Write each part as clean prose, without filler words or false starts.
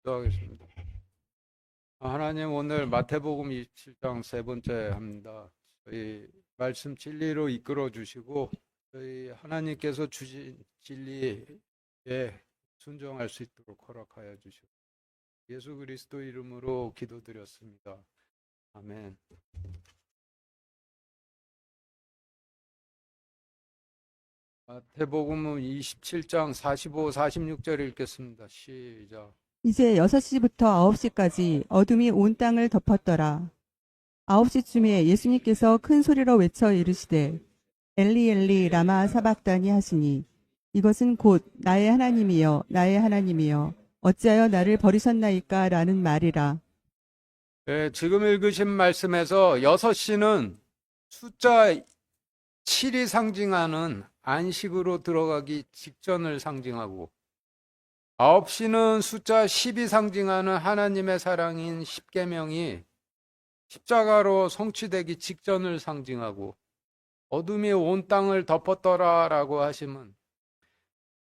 기도하겠습니다. 하나님, 오늘 마태복음 27장 세 번째 합니다. 저희 말씀 진리로 이끌어 주시고 저희 하나님께서 주신 진리에 순종할 수 있도록 허락하여 주시고 예수 그리스도 이름으로 기도드렸습니다. 아멘. 마태복음 27장 45, 46절 읽겠습니다. 시작. 이제 6시부터 9시까지 어둠이 온 땅을 덮었더라. 9시쯤에 예수님께서 큰 소리로 외쳐 이르시되 엘리 엘리 라마 사박다니 하시니 이것은 곧 나의 하나님이여 나의 하나님이여 어찌하여 나를 버리셨나이까 라는 말이라. 네, 지금 읽으신 말씀에서 6시는 숫자 7이 상징하는 안식으로 들어가기 직전을 상징하고 9시는 숫자 10이 상징하는 하나님의 사랑인 십계명이 십자가로 성취되기 직전을 상징하고 어둠이 온 땅을 덮었더라라고 하시면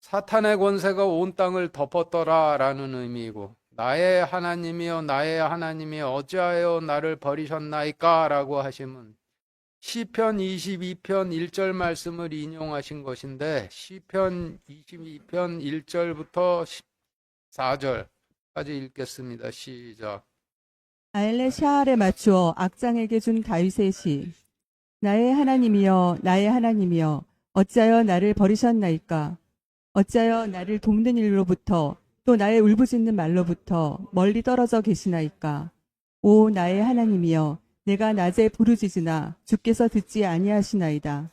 사탄의 권세가 온 땅을 덮었더라라는 의미이고 나의 하나님이여 나의 하나님이여 어찌하여 나를 버리셨나이까 라고 하시면 시편 22편 1절 말씀을 인용하신 것인데 시편 22편 1절부터 14절까지 읽겠습니다. 시작. 아엘레 샤알에 맞추어 악장에게 준 다윗의 시. 나의 하나님이여 나의 하나님이여 어찌하여 나를 버리셨나이까. 어찌하여 나를 돕는 일로부터 또 나의 울부짖는 말로부터 멀리 떨어져 계시나이까. 오 나의 하나님이여 내가 낮에 부르짖으나 주께서 듣지 아니하시나이다.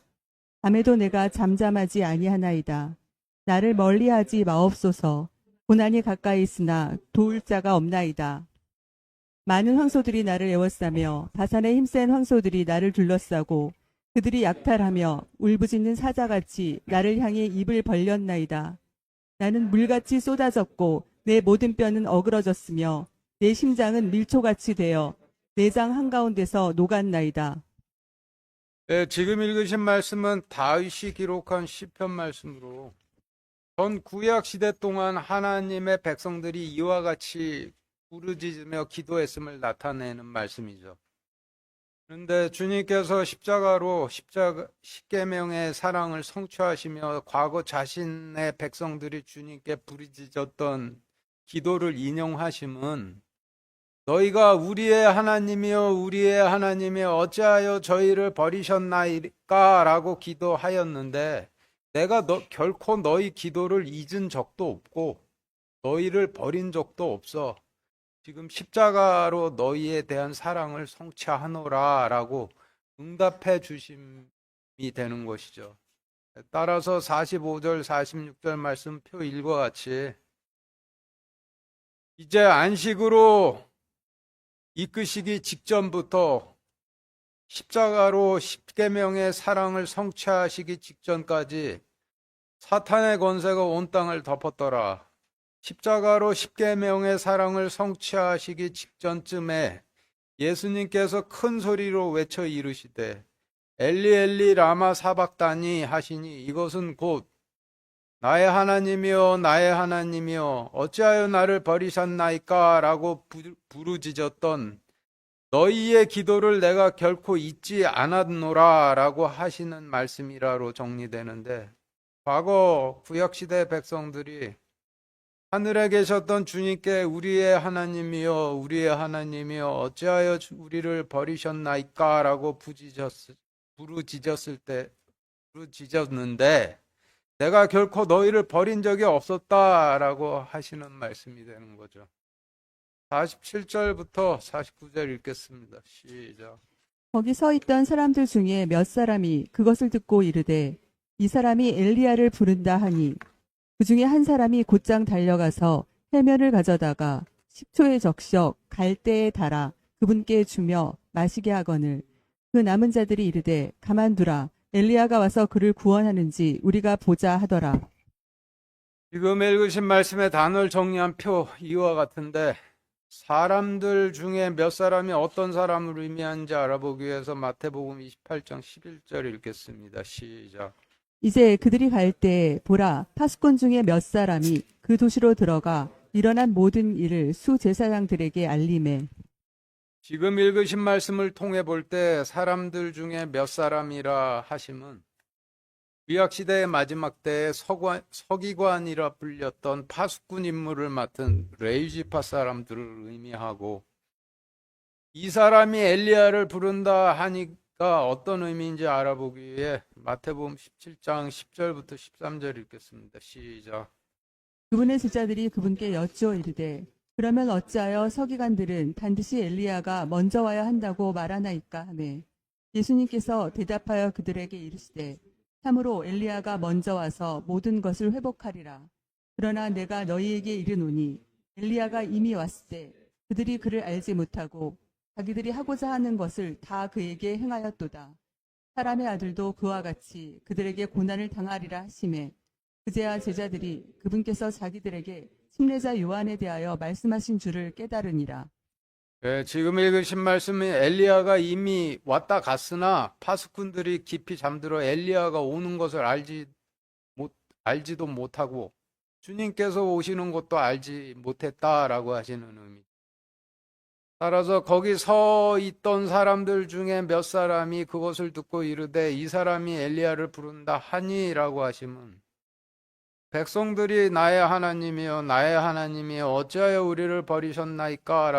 밤에도 내가 잠잠하지 아니하나이다. 나를 멀리하지 마옵소서. 고난이 가까이 있으나 도울 자가 없나이다. 많은 황소들이 나를 애워싸며 바산의 힘센 황소들이 나를 둘러싸고 그들이 약탈하며 울부짖는 사자같이 나를 향해 입을 벌렸나이다. 나는 물같이 쏟아졌고 내 모든 뼈는 어그러졌으며 내 심장은 밀초같이 되어 내장 한가운데서 녹았나이다. 네, 지금 읽으신 말씀은 다윗이 기록한 시편 말씀으로 전 구약 시대 동안 하나님의 백성들이 이와 같이 부르짖으며 기도했음을 나타내는 말씀이죠. 그런데 주님께서 십자가로 십계명의 사랑을 성취하시며 과거 자신의 백성들이 주님께 부르짖었던 기도를 인용하심은 너희가 우리의 하나님이여 우리의 하나님이여 어찌하여 저희를 버리셨나이까 라고 기도하였는데 내가 결코 너희 기도를 잊은 적도 없고 너희를 버린 적도 없어. 지금 십자가로 너희에 대한 사랑을 성취하노라 라고 응답해 주심이 되는 것이죠. 따라서 45절 46절 말씀 표 1과 같이 이제 안식으로 이끄시기 직전부터 십자가로 십계명의 사랑을 성취하시기 직전까지 사탄의 권세가 온 땅을 덮었더라. 십자가로 십계명의 사랑을 성취하시기 직전쯤에 예수님께서 큰 소리로 외쳐 이르시되 엘리 엘리 라마 사박다니 하시니 이것은 곧 나의 하나님이여 나의 하나님이여 어찌하여 나를 버리셨나이까 라고 부르짖었던 너희의 기도를 내가 결코 잊지 않았노라 라고 하시는 말씀이라로 정리되는데 과거 구약시대 백성들이 하늘에 계셨던 주님께 우리의 하나님이여 우리의 하나님이여 어찌하여 우리를 버리셨나이까 라고 부르짖었는데 내가 결코 너희를 버린 적이 없었다라고 하시는 말씀이 되는 거죠. 47절부터 49절 읽겠습니다. 시작. 거기 서 있던 사람들 중에 몇 사람이 그것을 듣고 이르되 이 사람이 엘리야를 부른다 하니 그 중에 한 사람이 곧장 달려가서 해면을 가져다가 식초에 적셔 갈대에 달아 그분께 주며 마시게 하거늘 그 남은 자들이 이르되 가만두라 엘리야가 와서 그를 구원하는지 우리가 보자 하더라. 지금 읽으신 말씀의 단어를 정리한 표 이와 같은데 사람들 중에 몇 사람이 어떤 사람을 의미하는지 알아보기 위해서 마태복음 28장 11절 읽겠습니다. 시작. 이제 그들이 갈 때 보라 파수꾼 중에 몇 사람이 그 도시로 들어가 일어난 모든 일을 수제사장들에게 알림해. 지금 읽으신 말씀을 통해 볼 때 사람들 중에 몇 사람이라 하심은 구약시대의 마지막 때에 서기관이라 불렸던 파수꾼 임무를 맡은 레위지파 사람들을 의미하고, 이 사람이 엘리야를 부른다 하니까 어떤 의미인지 알아보기 위해 마태복음 17장 10절부터 13절 읽겠습니다. 시작. 그분의 제자들이 그분께 여쭈어 이르되 그러면 어찌하여 서기관들은 반드시 엘리야가 먼저 와야 한다고 말하나이까 하매 예수님께서 대답하여 그들에게 이르시되 참으로 엘리야가 먼저 와서 모든 것을 회복하리라. 그러나 내가 너희에게 이르노니 엘리야가 이미 왔을 때 그들이 그를 알지 못하고 자기들이 하고자 하는 것을 다 그에게 행하였도다. 사람의 아들도 그와 같이 그들에게 고난을 당하리라 하시매 그제야 제자들이 그분께서 자기들에게 침례자 요한에 대하여 말씀하신 줄을 깨달으니라. 네, 지금 읽으신 말씀이 엘리야가 이미 왔다 갔으나 파수꾼들이 깊이 잠들어 엘리야가 오는 것을 알지도 못하고 주님께서 오시는 것도 알지 못했다라고 하시는 의미. 따라서 거기 서 있던 사람들 중에 몇 사람이 그것을 듣고 이르되 이 사람이 엘리야를 부른다 하니라고 하시면, 백성들이 나의 하나님이여 나의 하나님이여 어찌하여 우리를 버리셨나이까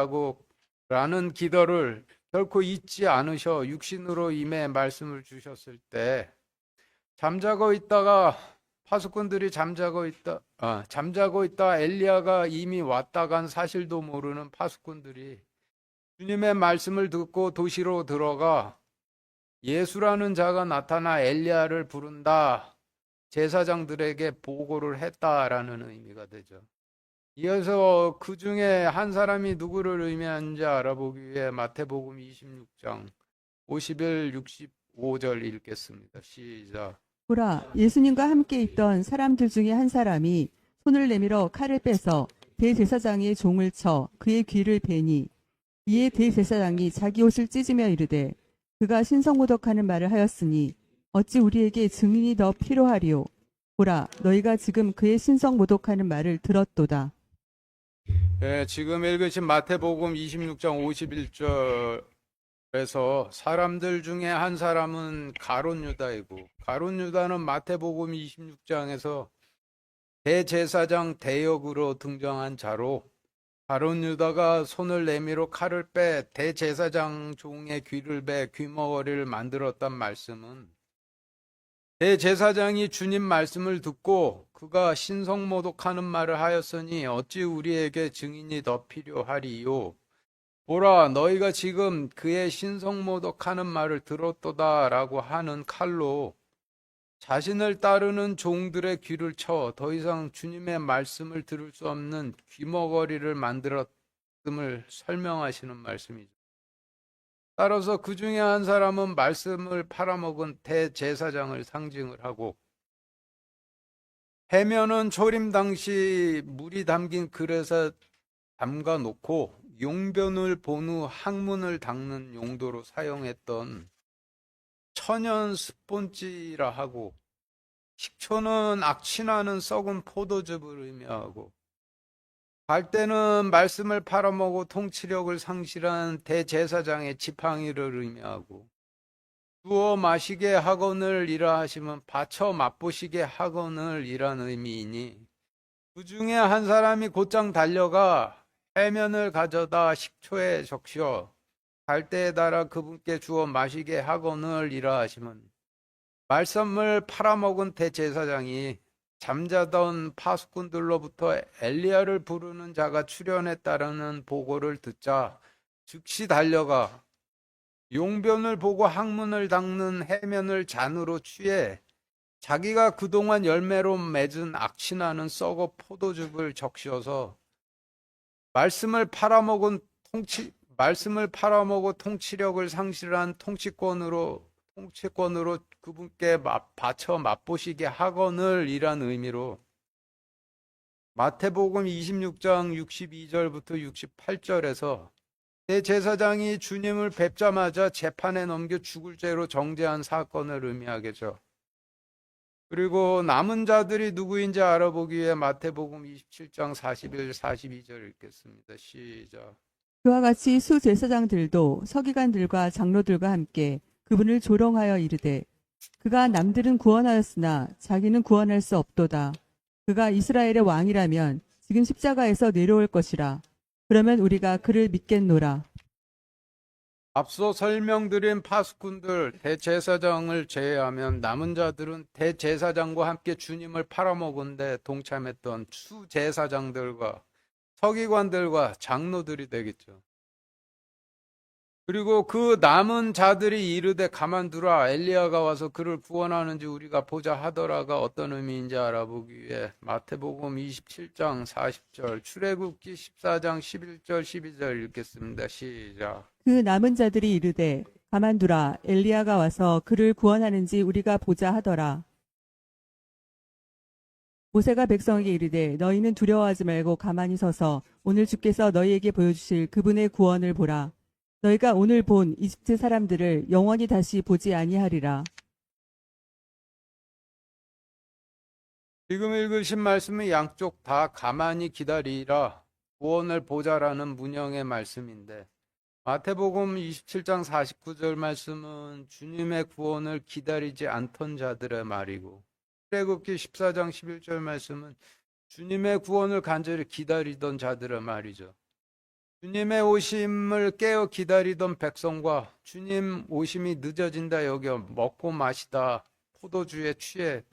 라는 기도를 결코 잊지 않으셔 육신으로 임해 말씀을 주셨을 때, 잠자고 있다가 파수꾼들이 잠자고 있다 엘리야가 이미 왔다 간 사실도 모르는 파수꾼들이 주님의 말씀을 듣고 도시로 들어가 예수라는 자가 나타나 엘리야를 부른다 제사장들에게 보고를 했다라는 의미가 되죠. 이어서 그 중에 한 사람이 누구를 의미하는지 알아보기 위해 마태복음 26장 51, 65절 읽겠습니다. 시작. 보라, 예수님과 함께 있던 사람들 중에 한 사람이 손을 내밀어 칼을 빼서 대제사장의 종을 쳐 그의 귀를 베니 이에 대제사장이 자기 옷을 찢으며 이르되 그가 신성모독하는 말을 하였으니 어찌 우리에게 증인이 더 필요하리요. 보라, 너희가 지금 그의 신성모독하는 말을 들었도다. 네, 지금 읽으신 마태복음 26장 51절에서 사람들 중에 한 사람은 가룟 유다이고, 가룟 유다는 마태복음 26장에서 대제사장 대역으로 등장한 자로, 가룟 유다가 손을 내밀어 칼을 빼 대제사장 종의 귀를 베 귀머거리를 만들었단 말씀은, 대제사장이 주님 말씀을 듣고 그가 신성모독하는 말을 하였으니 어찌 우리에게 증인이 더 필요하리요. 보라, 너희가 지금 그의 신성모독하는 말을 들었도다 라고 하는 칼로 자신을 따르는 종들의 귀를 쳐 더 이상 주님의 말씀을 들을 수 없는 귀머거리를 만들었음을 설명하시는 말씀이죠. 따라서 그 중에 한 사람은 말씀을 팔아먹은 대제사장을 상징을 하고, 해면은 초림 당시 물이 담긴 그릇에 담가 놓고 용변을 본 후 항문을 닦는 용도로 사용했던 천연 스폰지라 하고, 식초는 악취나는 썩은 포도즙을 의미하고, 갈대는 말씀을 팔아먹고 통치력을 상실한 대제사장의 지팡이를 의미하고, 주어 마시게 하거늘 이라 하시면 바쳐 맛보시게 하거늘 이란 의미이니, 그 중에 한 사람이 곧장 달려가 해면을 가져다 식초에 적셔 갈대에 달아 그분께 주어 마시게 하거늘 이라 하시면, 말씀을 팔아먹은 대제사장이 잠자던 파수꾼들로부터 엘리야를 부르는 자가 출현했다라는 보고를 듣자 즉시 달려가 용변을 보고 항문을 닦는 해면을 잔으로 취해 자기가 그동안 열매로 맺은 악취나는 썩어 포도즙을 적셔서 말씀을 팔아먹고 통치력을 상실한 통치권으로 그분께 바쳐 맛보시게 하거늘 이란 의미로 마태복음 26장 62절부터 68절에서 대제사장이 주님을 뵙자마자 재판에 넘겨 죽을 죄로 정죄한 사건을 의미하겠죠. 그리고 남은 자들이 누구인지 알아보기 위해 마태복음 27장 41, 42절 읽겠습니다. 시작. 그와 같이 수제사장들도 서기관들과 장로들과 함께 그분을 조롱하여 이르되 그가 남들은 구원하였으나 자기는 구원할 수 없도다. 그가 이스라엘의 왕이라면 지금 십자가에서 내려올 것이라. 그러면 우리가 그를 믿겠노라. 앞서 설명드린 파수꾼들, 대제사장을 제외하면 남은 자들은 대제사장과 함께 주님을 팔아먹은 데 동참했던 수제사장들과 서기관들과 장로들이 되겠죠. 그리고 그 남은 자들이 이르되 가만두라, 엘리야가 와서 그를 구원하는지 우리가 보자 하더라가 어떤 의미인지 알아보기 위해 마태복음 27장 40절, 출애굽기 14장 11절 12절 읽겠습니다. 시작. 그 남은 자들이 이르되 가만두라 엘리야가 와서 그를 구원하는지 우리가 보자 하더라. 모세가 백성에게 이르되 너희는 두려워하지 말고 가만히 서서 오늘 주께서 너희에게 보여주실 그분의 구원을 보라. 너희가 오늘 본 이집트 사람들을 영원히 다시 보지 아니하리라. 지금 읽으신 말씀은 양쪽 다 가만히 기다리라, 구원을 보자라는 문형의 말씀인데, 마태복음 27장 49절 말씀은 주님의 구원을 기다리지 않던 자들의 말이고, 출애굽기 14장 11절 말씀은 주님의 구원을 간절히 기다리던 자들의 말이죠. 주님의 오심을 깨어 기다리던 백성과 주님 오심이 늦어진다 여겨 먹고 마시다 포도주에 취해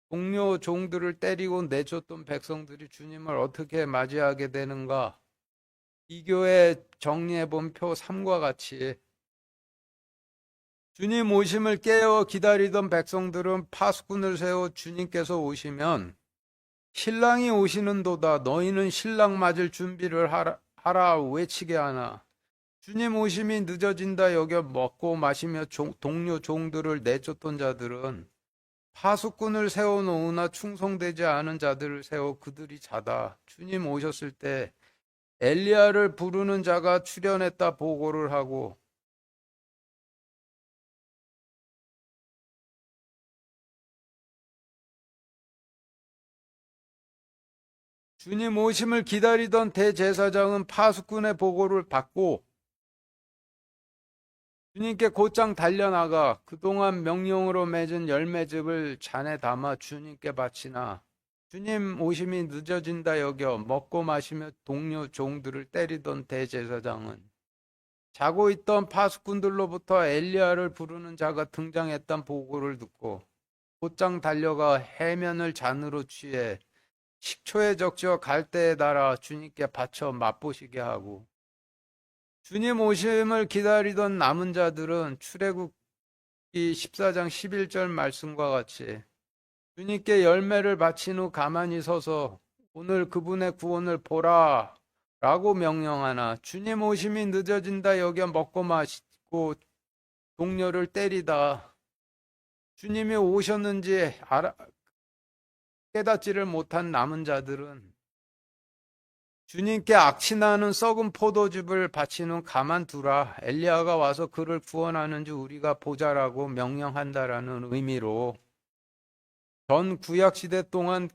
동료 종들을 때리고 내쫓던 백성들이 주님을 어떻게 맞이하게 되는가? 이교에 정리해본 표 3과 같이 주님 오심을 깨어 기다리던 백성들은 파수꾼을 세워 주님께서 오시면 신랑이 오시는도다 너희는 신랑 맞을 준비를 하라 외치게 하나 주님 오심이 늦어진다 여겨 먹고 마시며 동료 종들을 내쫓던 자들은 파수꾼을 세워놓으나 충성되지 않은 자들을 세워 그들이 자다 주님 오셨을 때 엘리야를 부르는 자가 출현했다 보고를 하고 주님 오심을 기다리던 대제사장은 파수꾼의 보고를 받고 주님께 곧장 달려나가 그동안 명령으로 맺은 열매즙을 잔에 담아 주님께 바치나 주님 오심이 늦어진다 여겨 먹고 마시며 동료 종들을 때리던 대제사장은 자고 있던 파수꾼들로부터 엘리야를 부르는 자가 등장했던 보고를 듣고 곧장 달려가 해면을 잔으로 취해 식초에 적셔 갈대에 달아 주님께 바쳐 맛보시게 하고 주님 오심을 기다리던 남은 자들은 출애굽기 14장 11절 말씀과 같이 주님께 열매를 바친 후 가만히 서서 오늘 그분의 구원을 보라 라고 명령하나 주님 오심이 늦어진다 여겨 먹고 마시고 동료를 때리다 주님이 오셨는지 깨닫지를 못한 남은 자들은 주님께 악취나는 썩은 포도즙을 바친 후 가만두라 엘리야가 와서 그를 구원하는지 우리가 보자라고 명령한다라는 의미로 전 구약시대 동안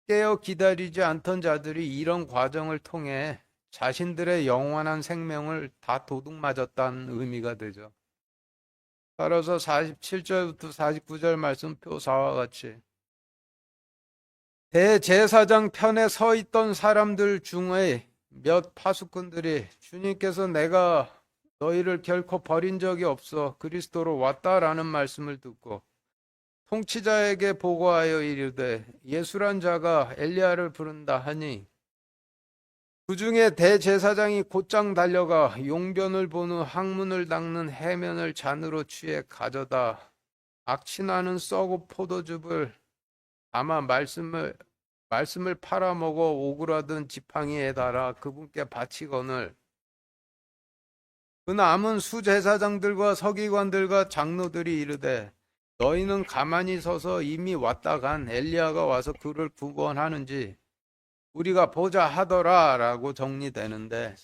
깨어 기다리지 않던 자들이 이런 과정을 통해 자신들의 영원한 생명을 다 도둑맞았다는 의미가 되죠. 따라서 47절부터 49절 말씀표 4와 같이 대제사장 편에 서 있던 사람들 중에 몇 파수꾼들이 주님께서 내가 너희를 결코 버린 적이 없어 그리스도로 왔다라는 말씀을 듣고 통치자에게 보고하여 이르되 예수란 자가 엘리야를 부른다 하니 그 중에 대제사장이 곧장 달려가 용변을 본 후 항문을 닦는 해면을 잔으로 취해 가져다 악취나는 썩은 포도즙을 아마 말씀을 팔아먹어 오그라든 지팡이에 달아 그분께 바치거늘 그 남은 수제사장들과 서기관들과 장로들이 이르되 너희는 가만히 서서 이미 왔다 간 엘리야가 와서 그를 구원하는지 우리가 보자 하더라 라고 정리되는데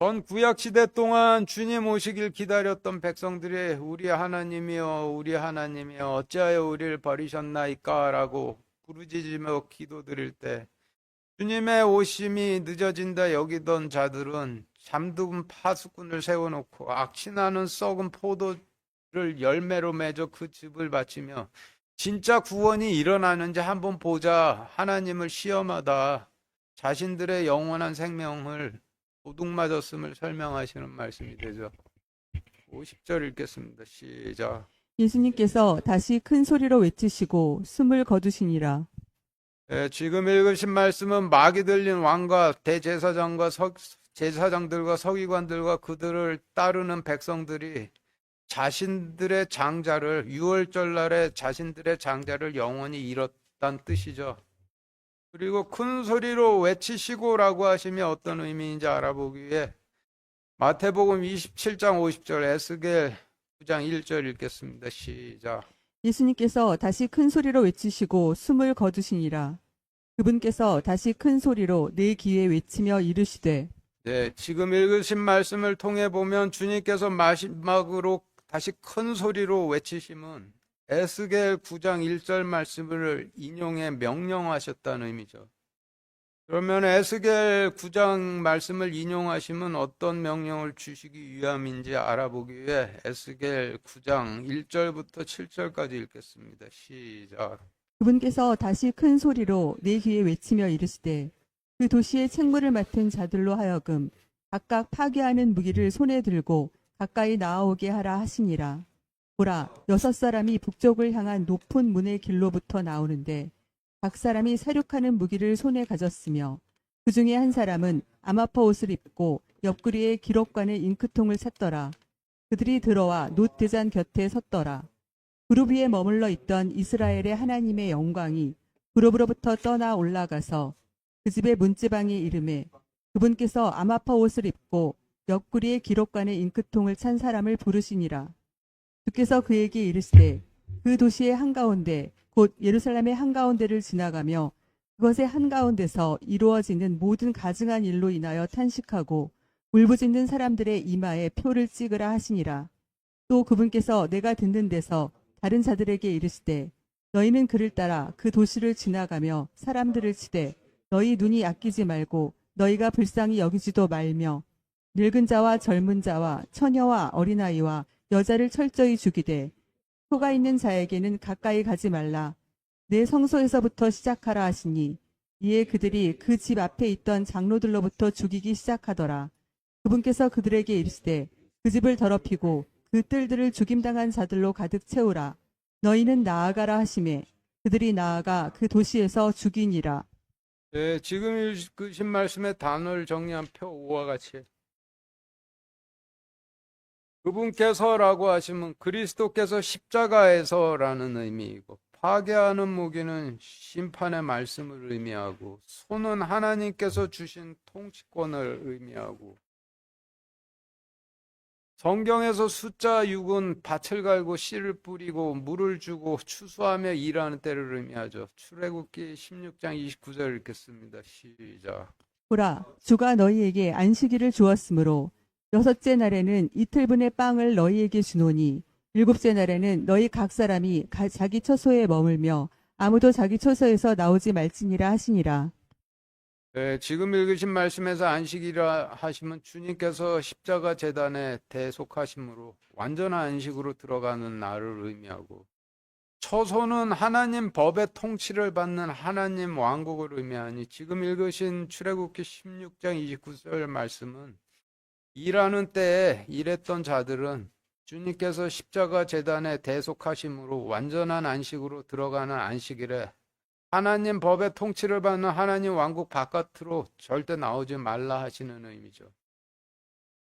전 구약 시대 동안 주님 오시길 기다렸던 백성들이 우리 하나님이여 우리 하나님이여 어찌하여 우리를 버리셨나이까라고 부르짖으며 기도드릴 때 주님의 오심이 늦어진다 여기던 자들은 잠든 파수꾼을 세워놓고 악취나는 썩은 포도를 열매로 맺어 그 즙을 바치며 진짜 구원이 일어나는지 한번 보자 하나님을 시험하다 자신들의 영원한 생명을 도둑맞았음을 설명하시는 말씀이 되죠. 50절 읽겠습니다. 시작. 예수님께서 다시 큰 소리로 외치시고 숨을 거두시니라. 지금 읽으신 말씀은 마귀 들린 왕과 대제사장과 제사장들과 서기관들과 그들을 따르는 백성들이 자신들의 장자를 유월절 날에 자신들의 장자를 영원히 잃었다는 뜻이죠. 그리고 큰 소리로 외치시고라고 하시면 어떤 의미인지 알아보기 위해 마태복음 27장 50절 에스겔 9장 1절 읽겠습니다. 시작. 예수님께서 다시 큰 소리로 외치시고 숨을 거두시니라. 그분께서 다시 큰 소리로 내 귀에 외치며 이르시되. 네, 지금 읽으신 말씀을 통해 보면 주님께서 마지막으로 다시 큰 소리로 외치심은 에스겔 9장 1절 말씀을 인용해 명령하셨다는 의미죠. 그러면 에스겔 9장 말씀을 인용하시면 어떤 명령을 주시기 위함인지 알아보기 위해 에스겔 9장 1절부터 7절까지 읽겠습니다. 시작. 그분께서 다시 큰 소리로 내 귀에 외치며 이르시되 그 도시의 책무를 맡은 자들로 하여금 각각 파괴하는 무기를 손에 들고 가까이 나아오게 하라 하시니라. 보라, 6사람이 북쪽을 향한 높은 문의 길로부터 나오는데 각 사람이 사륙하는 무기를 손에 가졌으며 그 중에 한 사람은 아마파 옷을 입고 옆구리에 기록관의 잉크통을 찼더라. 그들이 들어와 놋 대잔 곁에 섰더라. 그룹 위에 머물러 있던 이스라엘의 하나님의 영광이 그룹으로부터 떠나 올라가서 그 집의 문지방에 이르매 그분께서 아마파 옷을 입고 옆구리에 기록관의 잉크통을 찬 사람을 부르시니라. 주께서 그에게 이르시되 그 도시의 한가운데 곧 예루살렘의 한가운데를 지나가며 그것의 한가운데서 이루어지는 모든 가증한 일로 인하여 탄식하고 울부짖는 사람들의 이마에 표를 찍으라 하시니라. 또 그분께서 내가 듣는 데서 다른 자들에게 이르시되 너희는 그를 따라 그 도시를 지나가며 사람들을 치되 너희 눈이 아끼지 말고 너희가 불쌍히 여기지도 말며 늙은 자와 젊은 자와 처녀와 어린아이와 여자를 철저히 죽이되 표가 있는 자에게는 가까이 가지 말라. 내 성소에서부터 시작하라 하시니 이에 그들이 그 집 앞에 있던 장로들로부터 죽이기 시작하더라. 그분께서 그들에게 이르시되 그 집을 더럽히고 그 뜰들을 죽임당한 자들로 가득 채우라. 너희는 나아가라 하시매 그들이 나아가 그 도시에서 죽이니라. 네, 지금 읽으신 말씀의 단어를 정리한 표 5와 같이 그분께서라고 하시면 그리스도께서 십자가에서라는 의미이고 파괴하는 무기는 심판의 말씀을 의미하고 손은 하나님께서 주신 통치권을 의미하고 성경에서 숫자 6은 밭을 갈고 씨를 뿌리고 물을 주고 추수하며 일하는 때를 의미하죠. 출애굽기 16장 29절 읽겠습니다. 시작. 보라, 주가 너희에게 안식일을 주었으므로 6째 날에는 이틀분의 빵을 너희에게 주노니 7째 날에는 너희 각 사람이 자기 처소에 머물며 아무도 자기 처소에서 나오지 말지니라 하시니라. 네, 지금 읽으신 말씀에서 안식이라 하시면 주님께서 십자가 제단에 대속하심으로 완전한 안식으로 들어가는 날을 의미하고 처소는 하나님 법의 통치를 받는 하나님 왕국을 의미하니 지금 읽으신 출애굽기 16장 29절 말씀은 일하는 때에 일했던 자들은 주님께서 십자가 제단에 대속하심으로 완전한 안식으로 들어가는 안식일에 하나님 법의 통치를 받는 하나님 왕국 바깥으로 절대 나오지 말라 하시는 의미죠.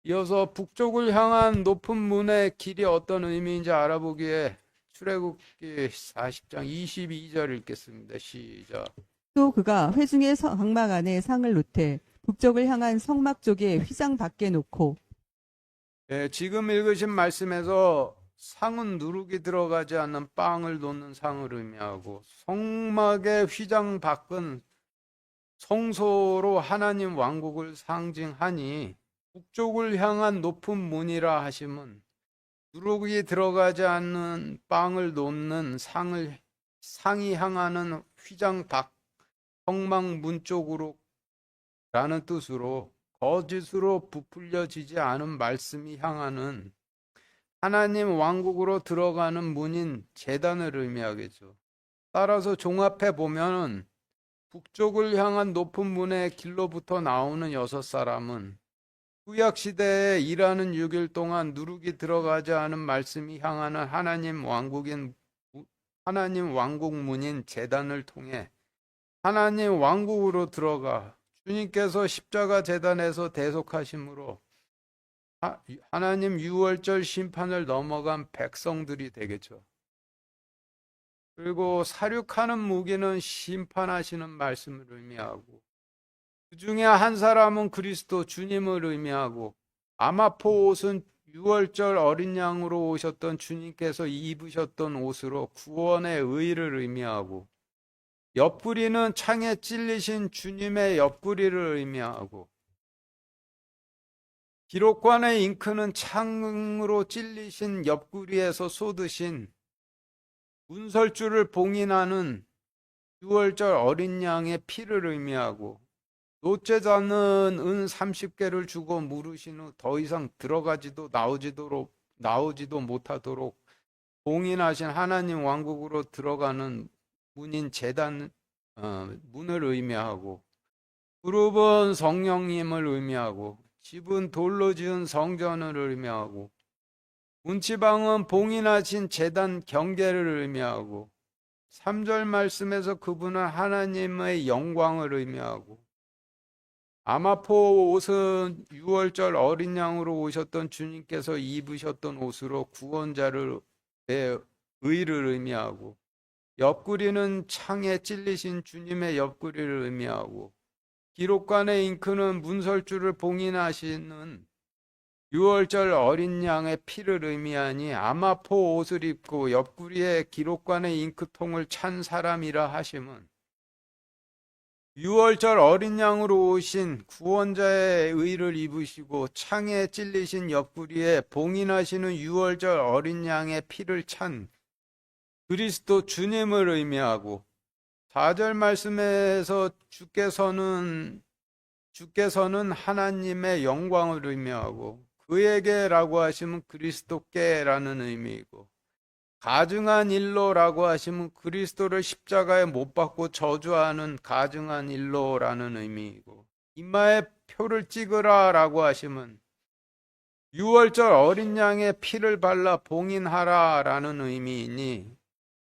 이어서 북쪽을 향한 높은 문의 길이 어떤 의미인지 알아보기에 출애굽기 40장 22절 읽겠습니다. 시작. 또 그가 회중의 성막 안에 상을 놓되 북쪽을 향한 성막 쪽에 휘장 밖에 놓고. 네, 지금 읽으신 말씀에서 상은 누룩이 들어가지 않는 빵을 놓는 상을 의미하고 성막의 휘장 밖은 성소로 하나님 왕국을 상징하니 북쪽을 향한 높은 문이라 하심은 누룩이 들어가지 않는 빵을 놓는 상이 향하는 휘장 밖 성막 문 쪽으로 라는 뜻으로 거짓으로 부풀려지지 않은 말씀이 향하는 하나님 왕국으로 들어가는 문인 제단을 의미하겠죠. 따라서 종합해 보면은 북쪽을 향한 높은 문의 길로부터 나오는 6사람은 구약 시대에 일하는 6일 동안 누룩이 들어가지 않은 말씀이 향하는 하나님 왕국 문인 제단을 통해 하나님 왕국으로 들어가 주님께서 십자가 제단에서 대속하심으로 하나님 유월절 심판을 넘어간 백성들이 되겠죠. 그리고 사륙하는 무기는 심판하시는 말씀을 의미하고 그 중에 한 사람은 그리스도 주님을 의미하고 아마포 옷은 유월절 어린 양으로 오셨던 주님께서 입으셨던 옷으로 구원의 의를 의미하고 옆구리는 창에 찔리신 주님의 옆구리를 의미하고 기록관의 잉크는 창으로 찔리신 옆구리에서 쏟으신 문설주를 봉인하는 유월절 어린 양의 피를 의미하고 노제자는 은 30개를 주고 물으신 후 더 이상 들어가지도 나오지도 못하도록 봉인하신 하나님 왕국으로 들어가는 문인 제단 문을 의미하고 그룹은 성령님을 의미하고 집은 돌로 지은 성전을 의미하고 문지방은 봉인하신 제단 경계를 의미하고 3절 말씀에서 그분은 하나님의 영광을 의미하고 아마포 옷은 유월절 어린 양으로 오셨던 주님께서 입으셨던 옷으로 구원자의 의를 의미하고 옆구리는 창에 찔리신 주님의 옆구리를 의미하고 기록관의 잉크는 문설주를 봉인하시는 유월절 어린 양의 피를 의미하니 아마포 옷을 입고 옆구리에 기록관의 잉크통을 찬 사람이라 하심은 유월절 어린 양으로 오신 구원자의 의를 입으시고 창에 찔리신 옆구리에 봉인하시는 유월절 어린 양의 피를 찬 그리스도 주님을 의미하고 4절 말씀에서 주께서는 하나님의 영광을 의미하고 그에게라고 하시면 그리스도께라는 의미이고 가증한 일로라고 하시면 그리스도를 십자가에 못 박고 저주하는 가증한 일로라는 의미이고 이마에 표를 찍으라라고 하시면 유월절 어린 양의 피를 발라 봉인하라라는 의미이니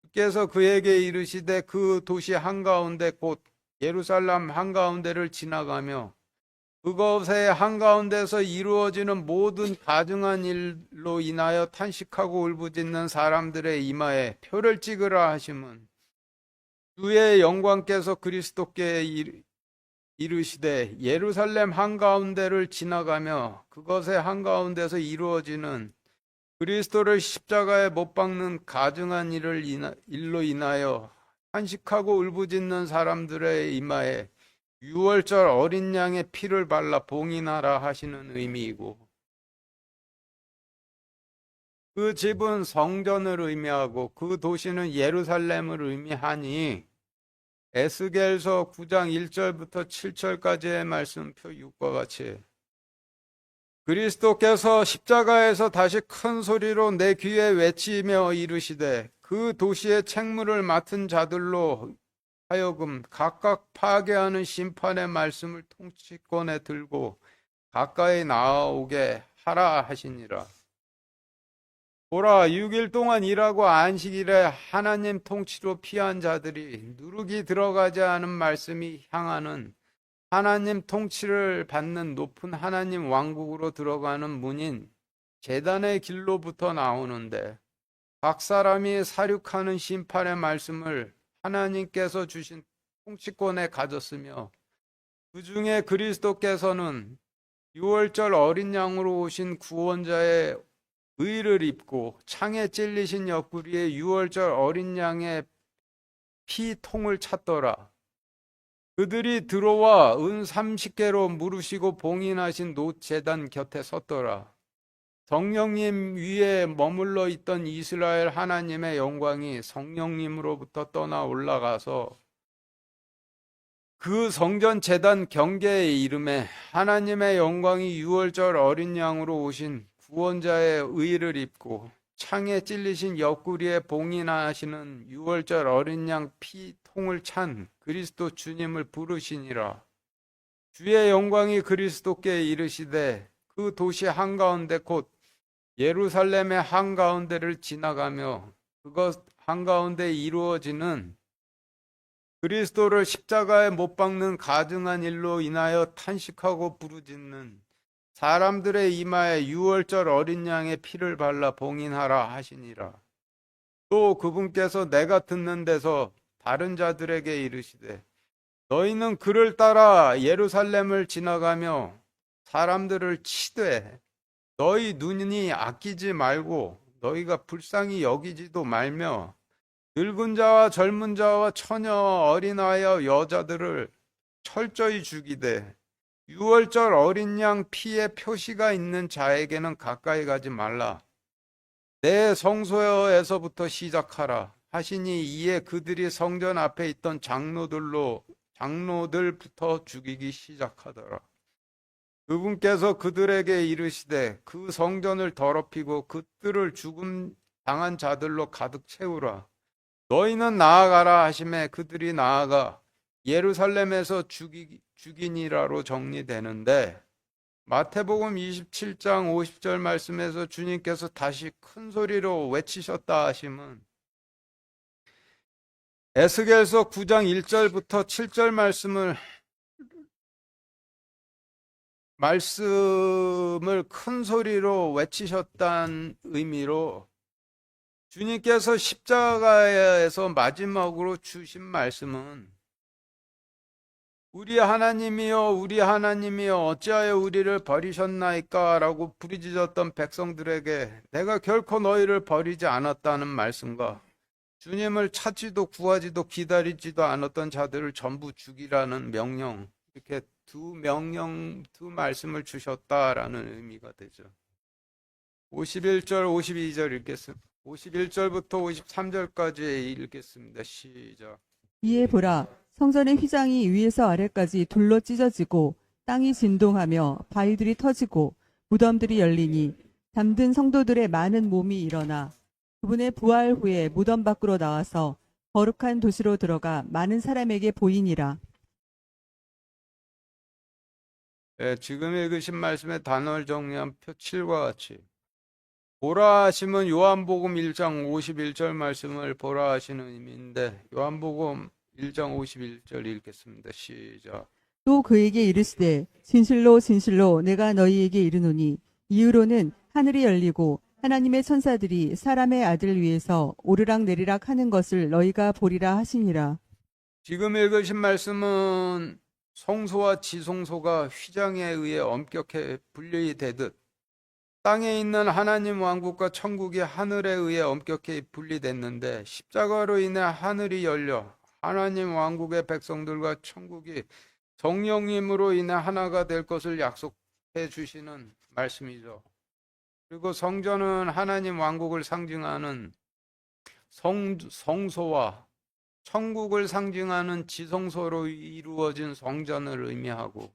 주께서 그에게 이르시되 그 도시 한가운데 곧 예루살렘 한가운데를 지나가며 그것의 한가운데서 이루어지는 모든 가증한 일로 인하여 탄식하고 울부짖는 사람들의 이마에 표를 찍으라 하심은 주의 영광께서 그리스도께 이르시되 예루살렘 한가운데를 지나가며 그것의 한가운데서 이루어지는 그리스도를 십자가에 못 박는 가증한 일로 인하여 탄식하고 울부짖는 사람들의 이마에 유월절 어린 양의 피를 발라 봉인하라 하시는 의미이고 그 집은 성전을 의미하고 그 도시는 예루살렘을 의미하니 에스겔서 9장 1절부터 7절까지의 말씀표 6과 같이 그리스도께서 십자가에서 다시 큰 소리로 내 귀에 외치며 이르시되 그 도시의 책무를 맡은 자들로 하여금 각각 파괴하는 심판의 말씀을 통치권에 들고 가까이 나아오게 하라 하시니라. 보라 6일 동안 일하고 안식일에 하나님 통치로 피한 자들이 누룩이 들어가지 않은 말씀이 향하는 하나님 통치를 받는 높은 하나님 왕국으로 들어가는 문인 제단의 길로부터 나오는데 각 사람이 사륙하는 심판의 말씀을 하나님께서 주신 통치권에 가졌으며 그 중에 그리스도께서는 유월절 어린 양으로 오신 구원자의 의를 입고 창에 찔리신 옆구리에 유월절 어린 양의 피통을 찼더라. 그들이 들어와 은 30개로 물으시고 봉인하신 놋제단 곁에 섰더라. 성령님 위에 머물러 있던 이스라엘 하나님의 영광이 성령님으로부터 떠나 올라가서 그 성전 제단 경계에 이름에 하나님의 영광이 유월절 어린 양으로 오신 구원자의 의를 입고 창에 찔리신 옆구리에 봉인하시는 유월절 어린 양 피통을 찬 그리스도 주님을 부르시니라. 주의 영광이 그리스도께 이르시되 그 도시 한가운데 곧 예루살렘의 한가운데를 지나가며 그것 한가운데 이루어지는 그리스도를 십자가에 못 박는 가증한 일로 인하여 탄식하고 부르짖는 사람들의 이마에 유월절 어린 양의 피를 발라 봉인하라 하시니라. 또 그분께서 내가 듣는 데서 다른 자들에게 이르시되 너희는 그를 따라 예루살렘을 지나가며 사람들을 치되 너희 눈이 아끼지 말고 너희가 불쌍히 여기지도 말며 늙은 자와 젊은 자와 처녀 어린아이와 여자들을 철저히 죽이되 유월절 어린 양 피의 표시가 있는 자에게는 가까이 가지 말라. 내 성소에서부터 시작하라 하시니 이에 그들이 성전 앞에 있던 장로들부터 죽이기 시작하더라. 그분께서 그들에게 이르시되 그 성전을 더럽히고 그 뜰을 죽음 당한 자들로 가득 채우라. 너희는 나아가라 하심에 그들이 나아가 예루살렘에서 죽이니라로 정리되는데 마태복음 27장 50절 말씀에서 주님께서 다시 큰 소리로 외치셨다 하심은 에스겔서 9장 1절부터 7절 말씀을 큰 소리로 외치셨다는 의미로 주님께서 십자가에서 마지막으로 주신 말씀은 우리 하나님이여 우리 하나님이여 어찌하여 우리를 버리셨나이까 라고 부르짖었던 백성들에게 내가 결코 너희를 버리지 않았다는 말씀과 주님을 찾지도 구하지도 기다리지도 않았던 자들을 전부 죽이라는 명령, 이렇게 두 말씀을 주셨다라는 의미가 되죠. 51절 52절 읽겠습니다. 51절부터 53절까지 읽겠습니다. 시작. 이에 보라, 성전의 휘장이 위에서 아래까지 둘러 찢어지고 땅이 진동하며 바위들이 터지고 무덤들이 열리니 잠든 성도들의 많은 몸이 일어나 그분의 부활 후에 무덤 밖으로 나와서 거룩한 도시로 들어가 많은 사람에게 보이니라. 지금 읽으신 말씀의 단어를 정리한 표 7과 같이 보라 하시면 요한복음 1장 51절 말씀을 보라 하시는 의미인데 요한복음 1장 51절 읽겠습니다. 시작. 또 그에게 이르시되 진실로 진실로 내가 너희에게 이르노니 이후로는 하늘이 열리고 하나님의 천사들이 사람의 아들 위에서 오르락 내리락 하는 것을 너희가 보리라 하시니라. 지금 읽으신 말씀은 성소와 지성소가 휘장에 의해 엄격히 분리되듯 땅에 있는 하나님 왕국과 천국이 하늘에 의해 엄격히 분리됐는데 십자가로 인해 하늘이 열려 하나님 왕국의 백성들과 천국이 성령님으로 인해 하나가 될 것을 약속해 주시는 말씀이죠. 그리고 성전은 하나님 왕국을 상징하는 성소와 천국을 상징하는 지성소로 이루어진 성전을 의미하고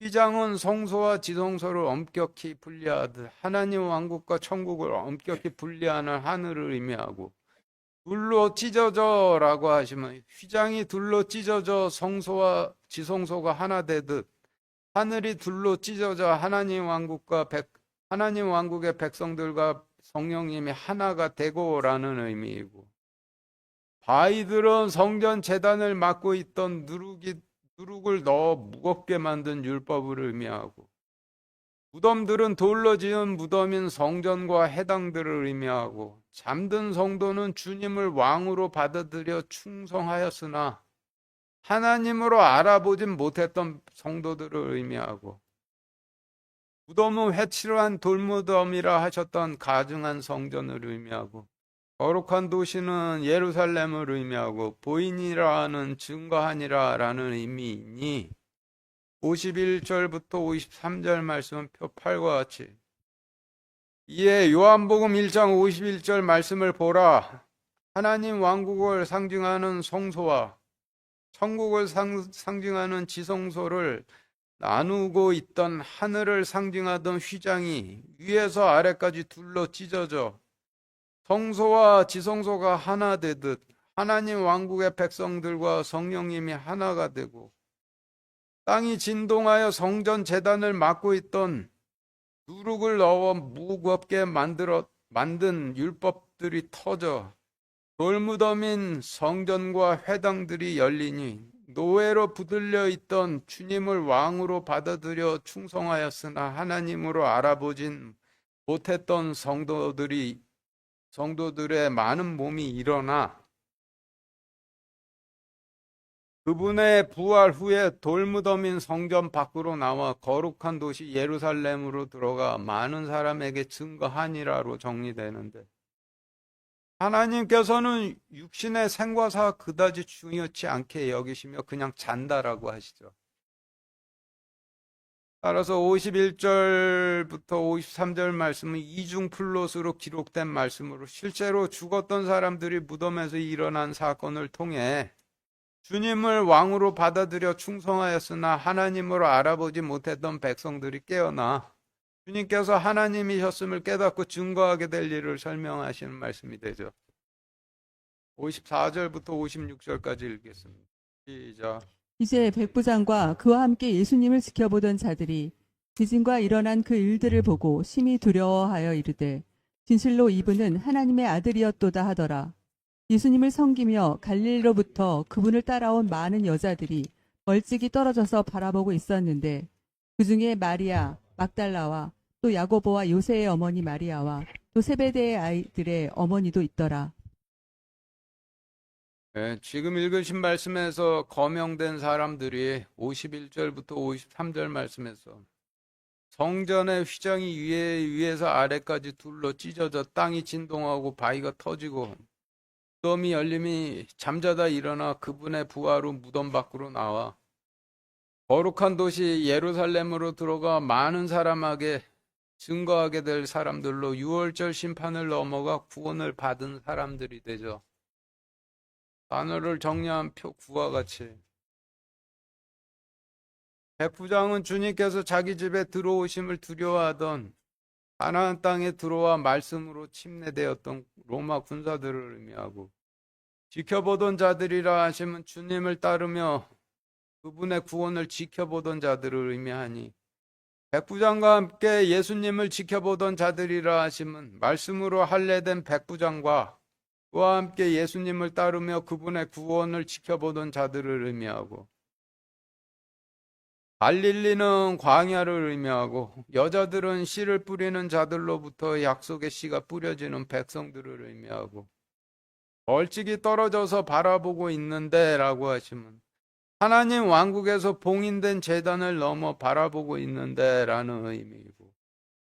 휘장은 성소와 지성소를 엄격히 분리하듯 하나님 왕국과 천국을 엄격히 분리하는 하늘을 의미하고 둘로 찢어져라고 하시면 휘장이 둘로 찢어져 성소와 지성소가 하나 되듯 하늘이 둘로 찢어져 하나님 왕국의 백성들과 성령님이 하나가 되고라는 의미이고 바위들은 성전 제단을 막고 있던 누룩을 넣어 무겁게 만든 율법을 의미하고 무덤들은 돌로 지은 무덤인 성전과 해당들을 의미하고 잠든 성도는 주님을 왕으로 받아들여 충성하였으나 하나님으로 알아보진 못했던 성도들을 의미하고 무덤은 회치로 한 돌무덤이라 하셨던 가증한 성전을 의미하고 거룩한 도시는 예루살렘을 의미하고 보이니라는 증거하니라라는 의미이니 51절부터 53절 말씀은 표 8과 같이 이에 요한복음 1장 51절 말씀을 보라. 하나님 왕국을 상징하는 성소와 천국을 상징하는 지성소를 나누고 있던 하늘을 상징하던 휘장이 위에서 아래까지 둘러 찢어져 성소와 지성소가 하나 되듯 하나님 왕국의 백성들과 성령님이 하나가 되고 땅이 진동하여 성전 제단을 막고 있던 누룩을 넣어 무겁게 만든 율법들이 터져 돌무덤인 성전과 회당들이 열리니 노예로 붙들려 있던 주님을 왕으로 받아들여 충성하였으나 하나님으로 알아보진 못했던 성도들의 많은 몸이 일어나 그분의 부활 후에 돌무덤인 성전 밖으로 나와 거룩한 도시 예루살렘으로 들어가 많은 사람에게 증거하니라로 정리되는데 하나님께서는 육신의 생과사가 그다지 중요치 않게 여기시며 그냥 잔다라고 하시죠. 따라서 51절부터 53절 말씀은 이중 플롯으로 기록된 말씀으로 실제로 죽었던 사람들이 무덤에서 일어난 사건을 통해 주님을 왕으로 받아들여 충성하였으나 하나님으로 알아보지 못했던 백성들이 깨어나 주님께서 하나님이셨음을 깨닫고 증거하게 될 일을 설명하시는 말씀이 되죠. 54절부터 56절까지 읽겠습니다. 시작. 이제 백부장과 그와 함께 예수님을 지켜보던 자들이 지진과 일어난 그 일들을 보고 심히 두려워하여 이르되 진실로 이분은 하나님의 아들이었도다 하더라. 예수님을 섬기며 갈릴리로부터 그분을 따라온 많은 여자들이 멀찍이 떨어져서 바라보고 있었는데 그 중에 마리아 막달라와 또 야고보와 요새의 어머니 마리아와 또 세베대의 아이들의 어머니도 있더라. 네, 지금 읽으신 말씀에서 거명된 사람들이 51절부터 53절 말씀에서 성전의 휘장이 위에서 아래까지 둘러 찢어져 땅이 진동하고 바위가 터지고 무덤이 열림이 잠자다 일어나 그분의 부활로 무덤 밖으로 나와 거룩한 도시 예루살렘으로 들어가 많은 사람에게 증거하게 될 사람들로 유월절 심판을 넘어가 구원을 받은 사람들이 되죠. 단어를 정리한 표 9와 같이 백부장은 주님께서 자기 집에 들어오심을 두려워하던 가나안 땅에 들어와 말씀으로 침례되었던 로마 군사들을 의미하고 지켜보던 자들이라 하시면 주님을 따르며 그분의 구원을 지켜보던 자들을 의미하니 백부장과 함께 예수님을 지켜보던 자들이라 하시면 말씀으로 할례된 백부장과 그와 함께 예수님을 따르며 그분의 구원을 지켜보던 자들을 의미하고 갈릴리는 광야를 의미하고 여자들은 씨를 뿌리는 자들로부터 약속의 씨가 뿌려지는 백성들을 의미하고 멀찍이 떨어져서 바라보고 있는데 라고 하시면 하나님 왕국에서 봉인된 제단을 넘어 바라보고 있는데 라는 의미이고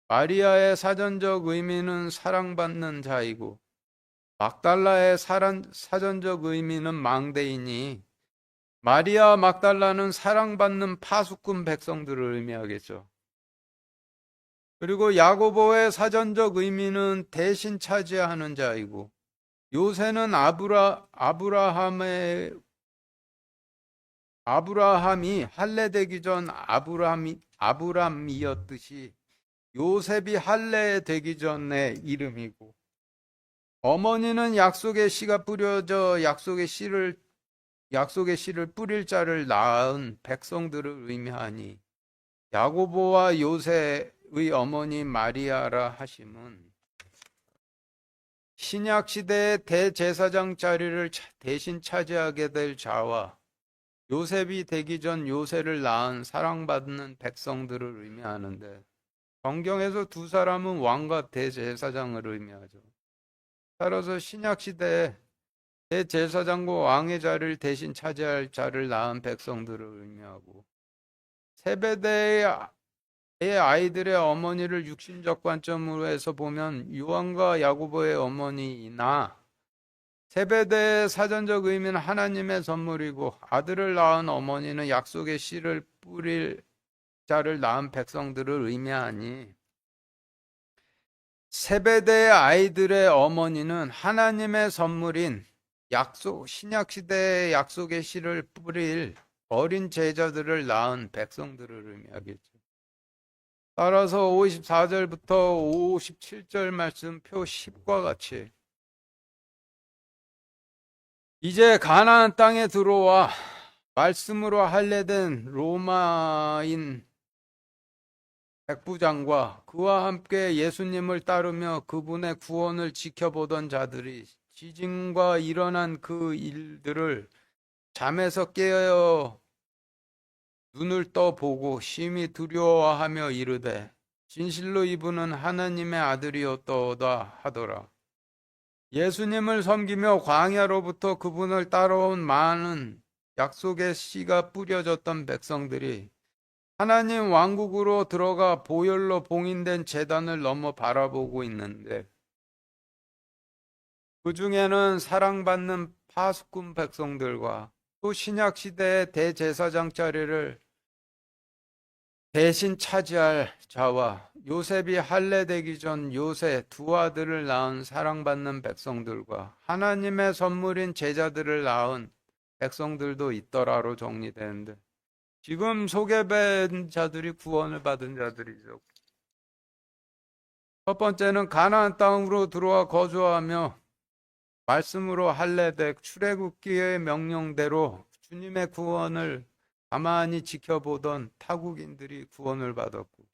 마리아의 사전적 의미는 사랑받는 자이고 막달라의 사전적 의미는 망대이니 마리아 막달라는 사랑받는 파수꾼 백성들을 의미하겠죠. 그리고 야고보의 사전적 의미는 대신 차지하는 자이고 요새는 아브라함이 할례되기 전 아브람이었듯이 요셉이 할례되기 전의 이름이고 어머니는 약속의 씨가 뿌려져 약속의 씨를 뿌릴 자를 낳은 백성들을 의미하니 야고보와 요새의 어머니 마리아라 하심은 신약 시대의 대제사장 자리를 대신 차지하게 될 자와 요셉이 되기 전 요새를 낳은 사랑받는 백성들을 의미하는데 성경에서 두 사람은 왕과 대제사장을 의미하죠. 따라서 신약 시대에 대제사장과 왕의 자리를 대신 차지할 자를 낳은 백성들을 의미하고 세베대의 아이들의 어머니를 육신적 관점으로 해서 보면 요한과 야고보의 어머니이나 세베대의 사전적 의미는 하나님의 선물이고 아들을 낳은 어머니는 약속의 씨를 뿌릴 자를 낳은 백성들을 의미하니 세베대의 아이들의 어머니는 하나님의 선물인 신약 시대의 약속의 씨를 뿌릴 어린 제자들을 낳은 백성들을 의미하겠죠. 따라서 54절부터 57절 말씀 표 10과 같이 이제 가나안 땅에 들어와 말씀으로 할례된 로마인 백부장과 그와 함께 예수님을 따르며 그분의 구원을 지켜보던 자들이 지진과 일어난 그 일들을 잠에서 깨어 눈을 떠보고 심히 두려워하며 이르되 진실로 이분은 하나님의 아들이었도다 하더라. 예수님을 섬기며 광야로부터 그분을 따라온 많은 약속의 씨가 뿌려졌던 백성들이 하나님 왕국으로 들어가 보혈로 봉인된 제단을 넘어 바라보고 있는데 그 중에는 사랑받는 파수꾼 백성들과 또 신약 시대의 대제사장 자리를 대신 차지할 자와 요셉이 할례되기 전 요새 두 아들을 낳은 사랑받는 백성들과 하나님의 선물인 제자들을 낳은 백성들도 있더라로 정리되는데 지금 소개된 자들이 구원을 받은 자들이죠. 첫 번째는 가나안 땅으로 들어와 거주하며 말씀으로 할례되 출애굽기의 명령대로 주님의 구원을 가만히 지켜보던 타국인들이 구원을 받았고,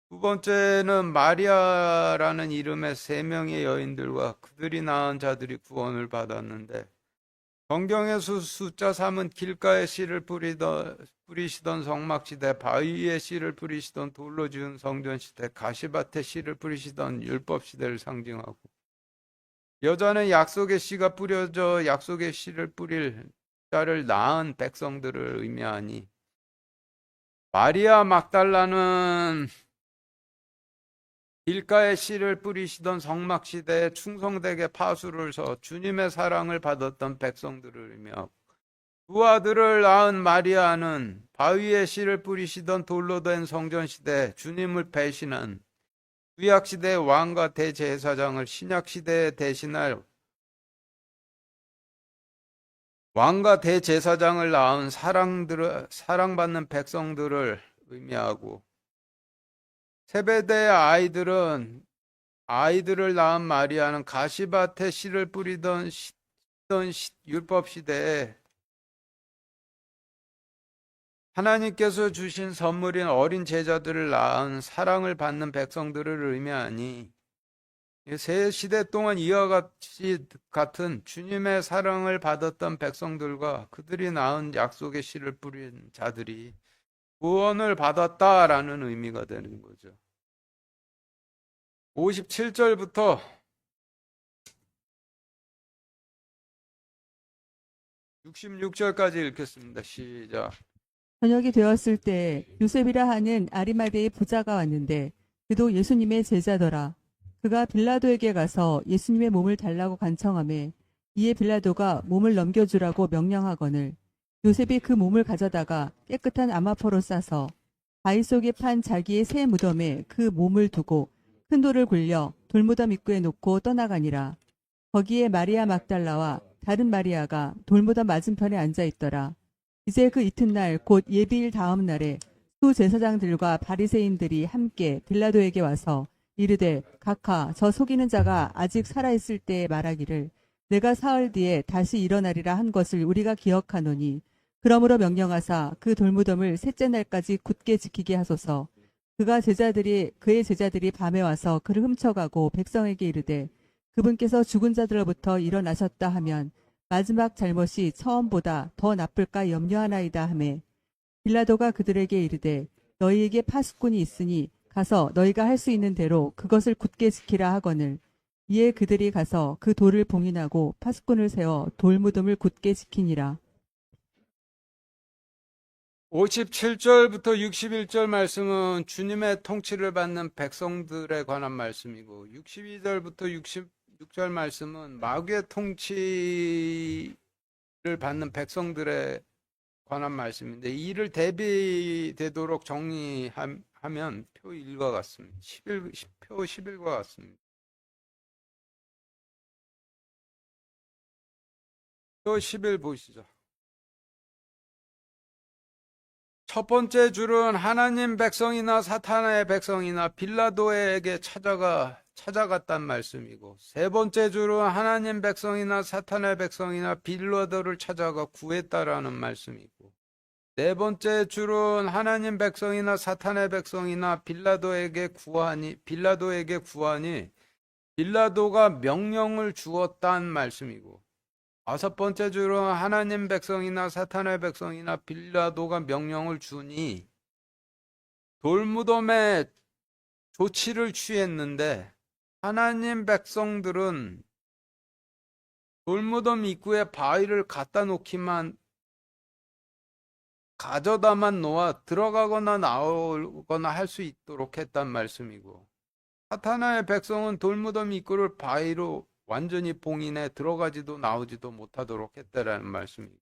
두 번째는 마리아라는 이름의 세 명의 여인들과 그들이 낳은 자들이 구원을 받았는데 성경의 숫자 3은 길가에 씨를 뿌리시던 성막시대, 바위 위에 씨를 뿌리시던 돌로 지은 성전시대, 가시밭에 씨를 뿌리시던 율법시대를 상징하고, 여자는 약속의 씨가 뿌려져 약속의 씨를 뿌릴 자를 낳은 백성들을 의미하니, 마리아 막달라는 길가에 씨를 뿌리시던 성막시대에 충성되게 파수를 서 주님의 사랑을 받았던 백성들을 의미하고, 두 아들을 낳은 마리아는 바위에 씨를 뿌리시던 돌로 된 성전시대 주님을 배신한 구약시대의 왕과 대제사장을 신약시대에 대신할 왕과 대제사장을 낳은 사랑받는 백성들을 의미하고, 세베대의 아이들을 낳은 마리아는 가시밭에 씨를 뿌리던 율법시대에 하나님께서 주신 선물인 어린 제자들을 낳은 사랑을 받는 백성들을 의미하니, 새 시대 동안 이와 같은 주님의 사랑을 받았던 백성들과 그들이 낳은 약속의 씨를 뿌린 자들이 구원을 받았다라는 의미가 되는 거죠. 57절부터 66절까지 읽겠습니다. 시작. 저녁이 되었을 때 요셉이라 하는 아리마대의 부자가 왔는데 그도 예수님의 제자더라. 그가 빌라도에게 가서 예수님의 몸을 달라고 간청하매 이에 빌라도가 몸을 넘겨주라고 명령하거늘 요셉이 그 몸을 가져다가 깨끗한 아마포로 싸서 바위 속에 판 자기의 새 무덤에 그 몸을 두고 큰 돌을 굴려 돌무덤 입구에 놓고 떠나가니라. 거기에 마리아 막달라와 다른 마리아가 돌무덤 맞은편에 앉아 있더라. 이제 그 이튿날 곧 예비일 다음 날에 수제사장들과 바리새인들이 함께 빌라도에게 와서 이르되 각하 저 속이는 자가 아직 살아있을 때에 말하기를 내가 사흘 뒤에 다시 일어나리라 한 것을 우리가 기억하노니 그러므로 명령하사 그 돌무덤을 셋째 날까지 굳게 지키게 하소서. 그의 제자들이 밤에 와서 그를 훔쳐가고 백성에게 이르되 그분께서 죽은 자들로부터 일어나셨다 하면 마지막 잘못이 처음보다 더 나쁠까 염려하나이다 하매 빌라도가 그들에게 이르되 너희에게 파수꾼이 있으니 가서 너희가 할 수 있는 대로 그것을 굳게 지키라 하거늘 이에 그들이 가서 그 돌을 봉인하고 파수꾼을 세워 돌무덤을 굳게 지키니라. 57절부터 61절 말씀은 주님의 통치를 받는 백성들에 관한 말씀이고 62절부터 6절 말씀은 마귀의 통치를 받는 백성들의 관한 말씀인데 이를 대비되도록 정리하면 표 1과 같습니다. 표 11과 같습니다. 표 11 보시죠. 첫 번째 줄은 하나님 백성이나 사탄의 백성이나 빌라도에게 찾아갔단 말씀이고, 세 번째 줄은 하나님 백성이나 사탄의 백성이나 빌라도를 찾아가 구했다라는 말씀이고, 네 번째 줄은 하나님 백성이나 사탄의 백성이나 빌라도에게 구하니 빌라도가 명령을 주었단 말씀이고, 다섯 번째 줄은 하나님 백성이나 사탄의 백성이나 빌라도가 명령을 주니 돌무덤에 조치를 취했는데 하나님 백성들은 돌무덤 입구에 바위를 갖다 놓기만 가져다만 놓아 들어가거나 나오거나 할 수 있도록 했단 말씀이고, 사탄의 백성은 돌무덤 입구를 바위로 완전히 봉인해 들어가지도 나오지도 못하도록 했다라는 말씀입니다.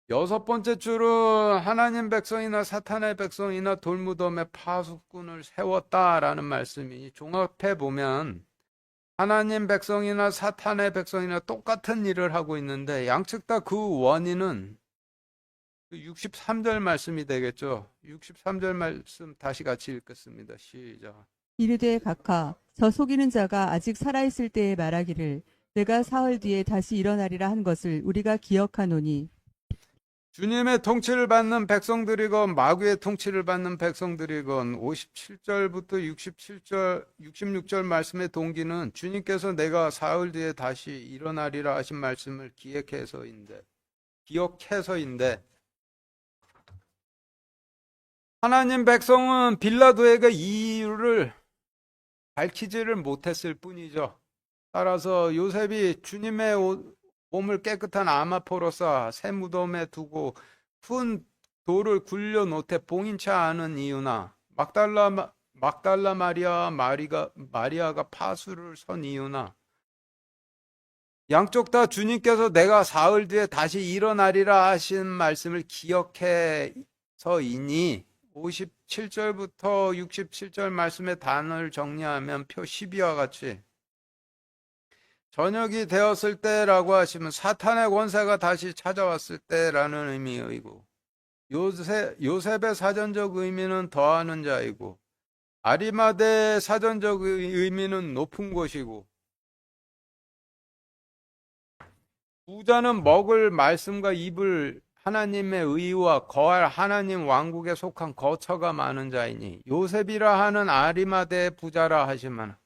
여섯 번째 줄은 하나님 백성이나 사탄의 백성이나 돌무덤에 파수꾼을 세웠다라는 말씀이니, 종합해 보면 하나님 백성이나 사탄의 백성이나 똑같은 일을 하고 있는데 양측 다 그 원인은 63절 말씀이 되겠죠. 63절 말씀 다시 같이 읽겠습니다. 시작. 이르되 각하 저 속이는 자가 아직 살아있을 때에 말하기를 내가 사흘 뒤에 다시 일어나리라 한 것을 우리가 기억하노니, 주님의 통치를 받는 백성들이건 마귀의 통치를 받는 백성들이건 57절부터 66절 말씀의 동기는 주님께서 내가 사흘 뒤에 다시 일어나리라 하신 말씀을 기억해서인데 하나님 백성은 빌라도에게 이 이유를 밝히지를 못했을 뿐이죠. 따라서 요셉이 주님의 몸을 깨끗한 아마포로 쌓아 새 무덤에 두고 큰 돌을 굴려 놓되 봉인치 않은 이유나 막달라 마리아가 파수를 선 이유나 양쪽 다 주님께서 내가 사흘 뒤에 다시 일어나리라 하신 말씀을 기억해서이니 57절부터 67절 말씀의 단어를 정리하면 표 12와 같이 저녁이 되었을 때라고 하시면 사탄의 권세가 다시 찾아왔을 때라는 의미이고, 요셉의 사전적 의미는 더하는 자이고, 아리마대의 사전적 의미는 높은 곳이고, 부자는 먹을 말씀과 입을 하나님의 의와 거할 하나님 왕국에 속한 거처가 많은 자이니, 요셉이라 하는 아리마대의 부자라 하시면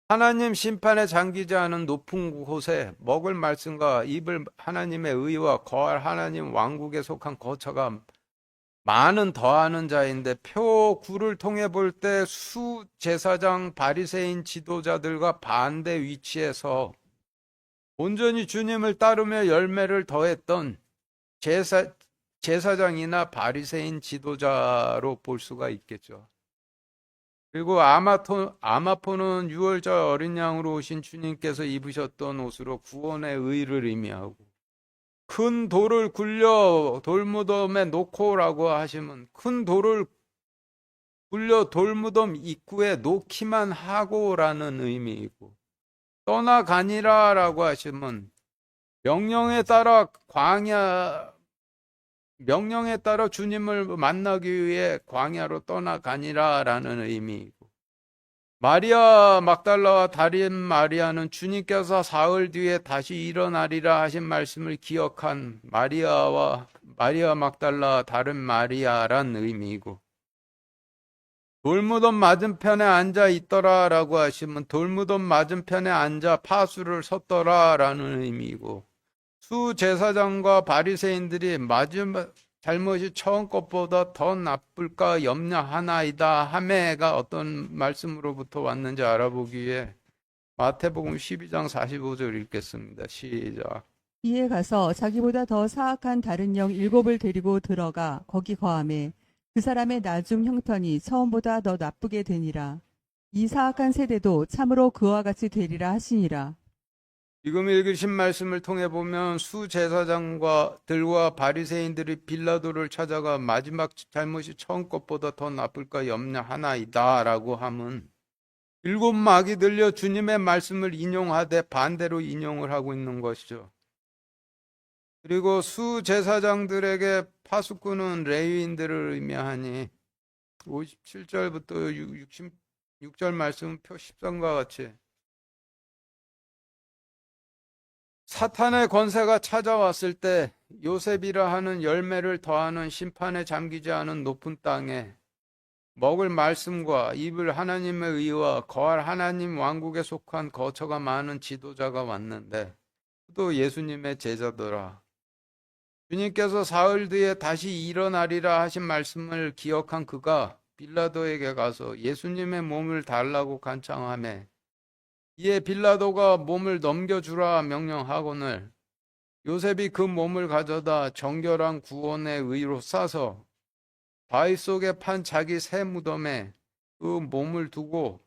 하나님 심판에 잠기지 않은 높은 곳에 먹을 말씀과 입을 하나님의 의와 거할 하나님 왕국에 속한 거처가 많은 더하는 자인데, 표 9를 통해 볼 때 수제사장 바리새인 지도자들과 반대 위치에서 온전히 주님을 따르며 열매를 더했던 제사장이나 바리새인 지도자로 볼 수가 있겠죠. 그리고 아마포는 6월절 어린 양으로 오신 주님께서 입으셨던 옷으로 구원의 의를 의미하고, 큰 돌을 굴려 돌무덤에 놓고라고 하시면 큰 돌을 굴려 돌무덤 입구에 놓기만 하고라는 의미이고, 떠나가니라라고 하시면 명령에 따라 주님을 만나기 위해 광야로 떠나가니라라는 의미이고, 마리아 막달라와 다른 마리아는 주님께서 사흘 뒤에 다시 일어나리라 하신 말씀을 기억한 마리아 막달라 다른 마리아란 의미이고, 돌무덤 맞은편에 앉아 있더라라고 하시면 돌무덤 맞은편에 앉아 파수를 섰더라라는 의미이고, 수제사장과 바리새인들이 잘못이 처음 것보다 더 나쁠까 염려하나이다 하매가 어떤 말씀으로부터 왔는지 알아보기 위해 마태복음 12장 45절 읽겠습니다. 시작. 이에 가서 자기보다 더 사악한 다른 영 7을 데리고 들어가 거기 거하매 그 사람의 나중 형편이 처음보다 더 나쁘게 되니라. 이 사악한 세대도 참으로 그와 같이 되리라 하시니라. 지금 읽으신 말씀을 통해 보면 수제사장과 들과 바리새인들이 빌라도를 찾아가 마지막 잘못이 처음 것보다 더 나쁠까 염려하나이다라고 함은 일곱 막이 들려 주님의 말씀을 인용하되 반대로 인용을 하고 있는 것이죠. 그리고 수제사장들에게 파수꾼은 레위인들을 의미하니 57절부터 66절 말씀은 표 13과 같이 사탄의 권세가 찾아왔을 때 요셉이라 하는 열매를 더하는 심판에 잠기지 않은 높은 땅에 먹을 말씀과 입을 하나님의 의와 거할 하나님 왕국에 속한 거처가 많은 지도자가 왔는데 또 예수님의 제자더라. 주님께서 사흘 뒤에 다시 일어나리라 하신 말씀을 기억한 그가 빌라도에게 가서 예수님의 몸을 달라고 간청하매 이에 빌라도가 몸을 넘겨주라 명령하거늘 요셉이 그 몸을 가져다 정결한 구원의 의로 싸서 바위 속에 판 자기 새 무덤에 그 몸을 두고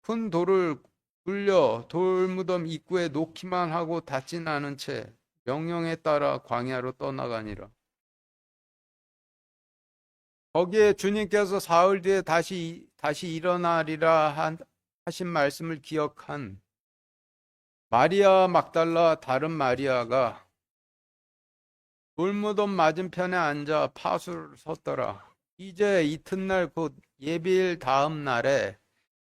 큰 돌을 굴려 돌무덤 입구에 놓기만 하고 닫진 않은 채 명령에 따라 광야로 떠나가니라. 거기에 주님께서 사흘 뒤에 다시 일어나리라 하신 말씀을 기억한 마리아 막달라 다른 마리아가 돌무덤 맞은편에 앉아 파수를 섰더라. 이제 이튿날 곧 예비일 다음 날에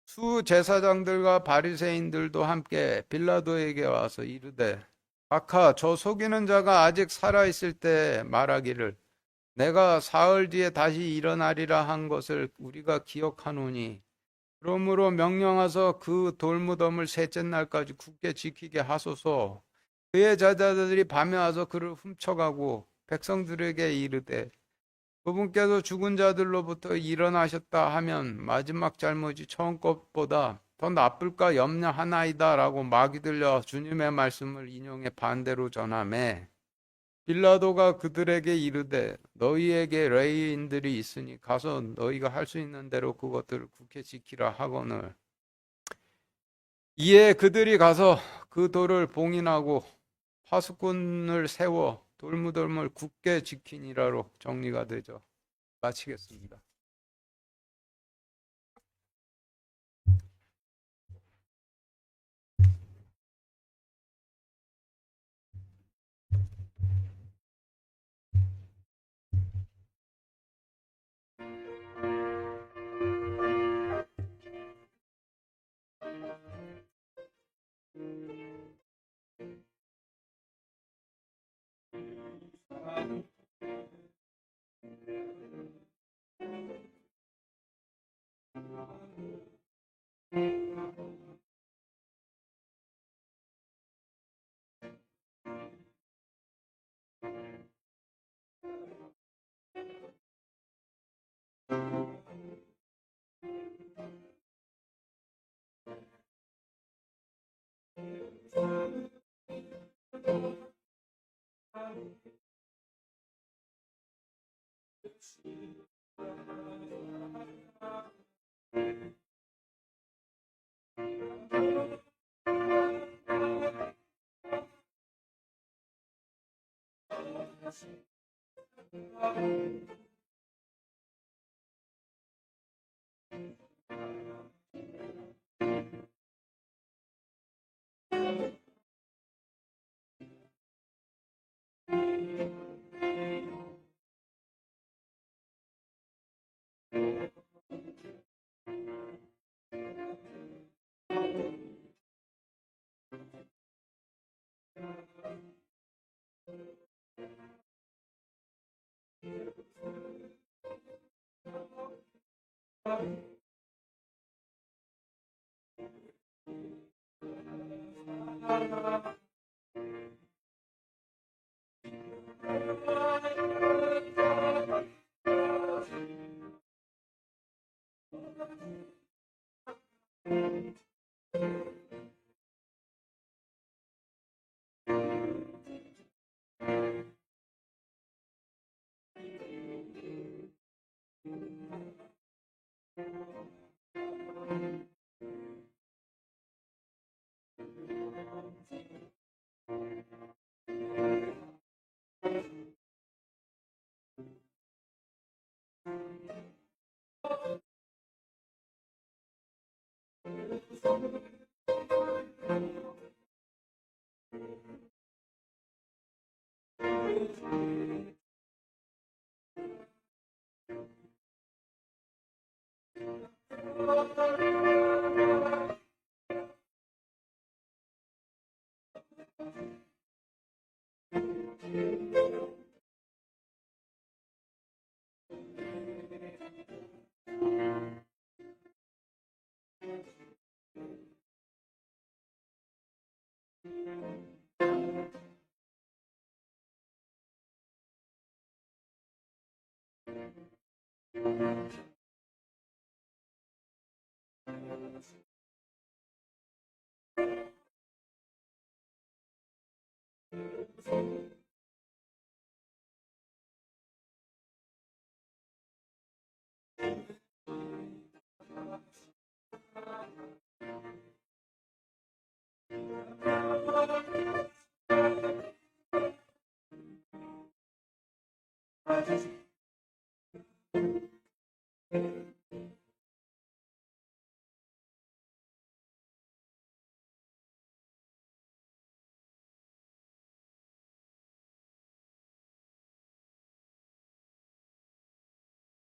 수제사장들과 바리새인들도 함께 빌라도에게 와서 이르되 각하 저 속이는 자가 아직 살아있을 때 말하기를 내가 사흘 뒤에 다시 일어나리라 한 것을 우리가 기억하노니 그러므로 명령하서 그 돌무덤을 셋째 날까지 굳게 지키게 하소서. 그의 제자들이 밤에 와서 그를 훔쳐가고 백성들에게 이르되 그분께서 죽은 자들로부터 일어나셨다 하면 마지막 잘못이 처음 것보다 더 나쁠까 염려하나이다 라고 막이 들려 주님의 말씀을 인용해 반대로 전하매 빌라도가 그들에게 이르되 너희에게 레위인들이 있으니 가서 너희가 할 수 있는 대로 그것들을 굳게 지키라 하거늘 이에 그들이 가서 그 돌을 봉인하고 파수꾼을 세워 돌무덤을 굳게 지키니라로 정리가 되죠. 마치겠습니다.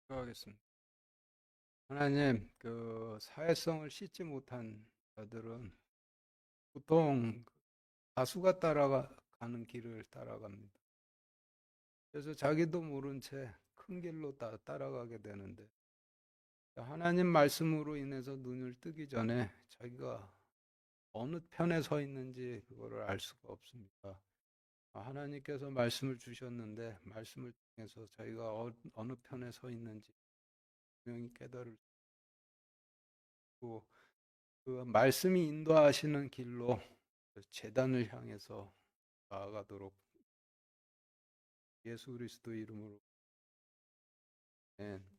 하겠습니다. 하나님, 그 사회성을 씻지 못한 자들은 보통 다수가 따라가는 길을 따라갑니다. 그래서 자기도 모른 채 큰 길로 따라가게 되는데 하나님 말씀으로 인해서 눈을 뜨기 전에 자기가 어느 편에 서 있는지 그거를 알 수가 없습니다. 하나님께서 말씀을 주셨는데 말씀을 통해서 자기가 어느 편에 서 있는지 분명히 깨달을 수 있고 그 말씀이 인도하시는 길로 제단을 향해서 나아가도록 예수 그리스도 이름으로 아멘.